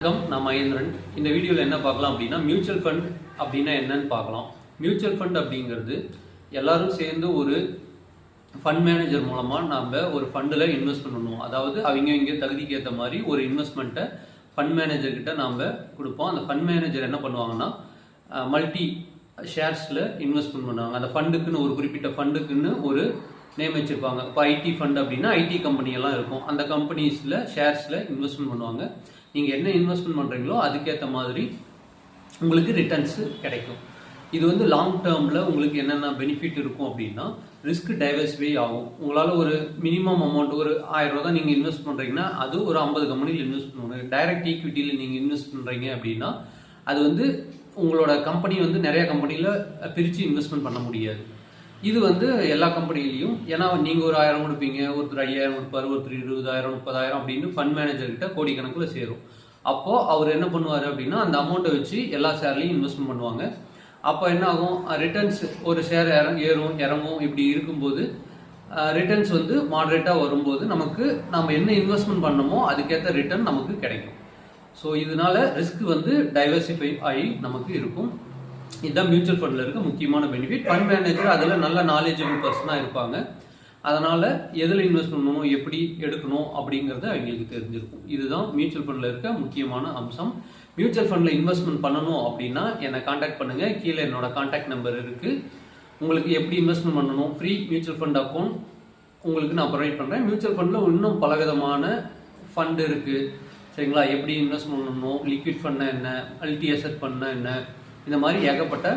வணக்கம், நான் மகேந்திரன். இந்த வீடியோவில் என்ன பார்க்கலாம் அப்படின்னா, மியூச்சுவல் ஃபண்ட் அப்படின்னா என்னன்னு பார்க்கலாம். மியூச்சுவல் ஃபண்ட் அப்படிங்கிறது எல்லாரும் சேர்ந்து ஒரு ஃபண்ட் மேனேஜர் மூலமாக நம்ம ஒரு ஃபண்டில் இன்வெஸ்ட் பண்ணணும். அதாவது அவங்க தகுதிக்கு ஏற்ற மாதிரி ஒரு இன்வெஸ்ட்மெண்ட்டை ஃபண்ட் மேனேஜர்கிட்ட நாம் கொடுப்போம். அந்த ஃபண்ட் மேனேஜர் என்ன பண்ணுவாங்கன்னா, மல்டி ஷேர்ஸில் இன்வெஸ்ட்மெண்ட் பண்ணுவாங்க. அந்த ஃபண்டுக்குன்னு ஒரு குறிப்பிட்ட ஃபண்டுக்குன்னு ஒரு நேம் வச்சுருப்பாங்க. இப்போ ஐடி ஃபண்ட் அப்படின்னா ஐடி கம்பெனியெல்லாம் இருக்கும். அந்த கம்பெனிஸில் ஷேர்ஸில் இன்வெஸ்ட்மெண்ட் பண்ணுவாங்க. நீங்கள் என்ன இன்வெஸ்ட்மெண்ட் பண்ணுறீங்களோ அதுக்கேற்ற மாதிரி உங்களுக்கு ரிட்டர்ன்ஸு கிடைக்கும். இது லாங் டேர்மில் உங்களுக்கு என்னென்ன பெனிஃபிட் இருக்கும் அப்படின்னா, ரிஸ்க் டைவர்சிஃபை ஆகும். உங்களால் ஒரு மினிமம் அமௌண்ட் ஒரு 1000 ரூபா தான் நீங்கள் இன்வெஸ்ட் பண்ணுறீங்கன்னா, அது ஒரு 50 கம்பெனியில் இன்வெஸ்ட் பண்ணுவாங்க. டைரக்ட் ஈக்விட்டியில் நீங்கள் இன்வெஸ்ட் பண்ணுறீங்க அப்படின்னா, அது உங்களோட கம்பெனி நிறைய கம்பெனியில் பிரித்து இன்வெஸ்ட்மெண்ட் பண்ண முடியாது. இது எல்லா கம்பெனிலையும், ஏன்னா நீங்கள் ஒரு 1000 கொடுப்பீங்க, ஒருத்தர் 5000 கொடுப்பாரு, ஒருத்தர் 20,000 30,000 அப்படின்னு ஃபண்ட் மேனேஜர்கிட்ட கோடிக்கணக்கில் சேரும். அப்போது அவர் என்ன பண்ணுவார் அப்படின்னா, அந்த அமௌண்ட்டை வச்சு எல்லா ஷேர்லையும் இன்வெஸ்ட்மெண்ட் பண்ணுவாங்க. அப்போ என்ன ஆகும், ரிட்டர்ன்ஸ் ஒரு ஷேர் ஏறும் இறங்கும். இப்படி இருக்கும்போது ரிட்டர்ன்ஸ் மாடரேட்டாக வரும்போது நம்ம என்ன இன்வெஸ்ட்மெண்ட் பண்ணமோ அதுக்கேற்ற ரிட்டர்ன் நமக்கு கிடைக்கும். ஸோ இதனால ரிஸ்க் டைவர்சிஃபை ஆகி நமக்கு இருக்கும். இதுதான் மியூச்சுவல் ஃபண்டில் இருக்க முக்கியமான பெனிஃபிட். ஃபண்ட் மேனேஜர் அதில் நல்ல நாலேஜபிள் பர்சனாக இருப்பாங்க. அதனால் எதில் இன்வெஸ்ட் பண்ணணும், எப்படி எடுக்கணும் அப்படிங்கிறது அவங்களுக்கு தெரிஞ்சிருக்கும். இதுதான் மியூச்சுவல் ஃபண்டில் இருக்க முக்கியமான அம்சம். மியூச்சுவல் ஃபண்டில் இன்வெஸ்ட்மெண்ட் பண்ணணும் அப்படின்னா என்னை காண்டாக்ட் பண்ணுங்கள். கீழே என்னோட காண்டாக்ட் நம்பர் இருக்குது. உங்களுக்கு எப்படி இன்வெஸ்ட்மெண்ட் பண்ணணும், ஃப்ரீ மியூச்சுவல் ஃபண்ட் அக்கௌண்ட் உங்களுக்கு நான் ப்ரொவைட் பண்ணுறேன். மியூச்சுவல் ஃபண்டில் இன்னும் பலவிதமான ஃபண்டு இருக்குது, சரிங்களா? எப்படி இன்வெஸ்ட் பண்ணணும், லிக்விட் ஃபண்ட்னா என்ன, மல்டி அசெட் ஃபண்ட்னா என்ன, இந்த மாதிரி ஏகப்பட்ட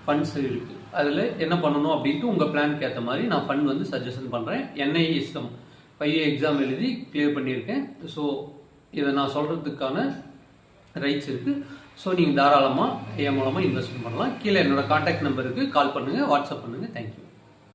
ஃபண்ட்ஸ் இருக்குது. அதில் என்ன பண்ணணும் அப்படின்ட்டு உங்கள் பிளானுக்கு ஏற்ற மாதிரி நான் ஃபண்ட் சஜஷன் பண்ணுறேன். NISM 5 எக்ஸாம் எழுதி கிளியர் பண்ணியிருக்கேன். ஸோ இதை நான் சொல்கிறதுக்கான ரைட்ஸ் இருக்குது. ஸோ நீங்கள் தாராளமாக என் மூலமாக இன்வெஸ்ட்மெண்ட் பண்ணலாம். கீழே என்னோடய கான்டாக்ட் நம்பருக்கு கால் பண்ணுங்கள், வாட்ஸ்அப் பண்ணுங்கள். தேங்க்யூ.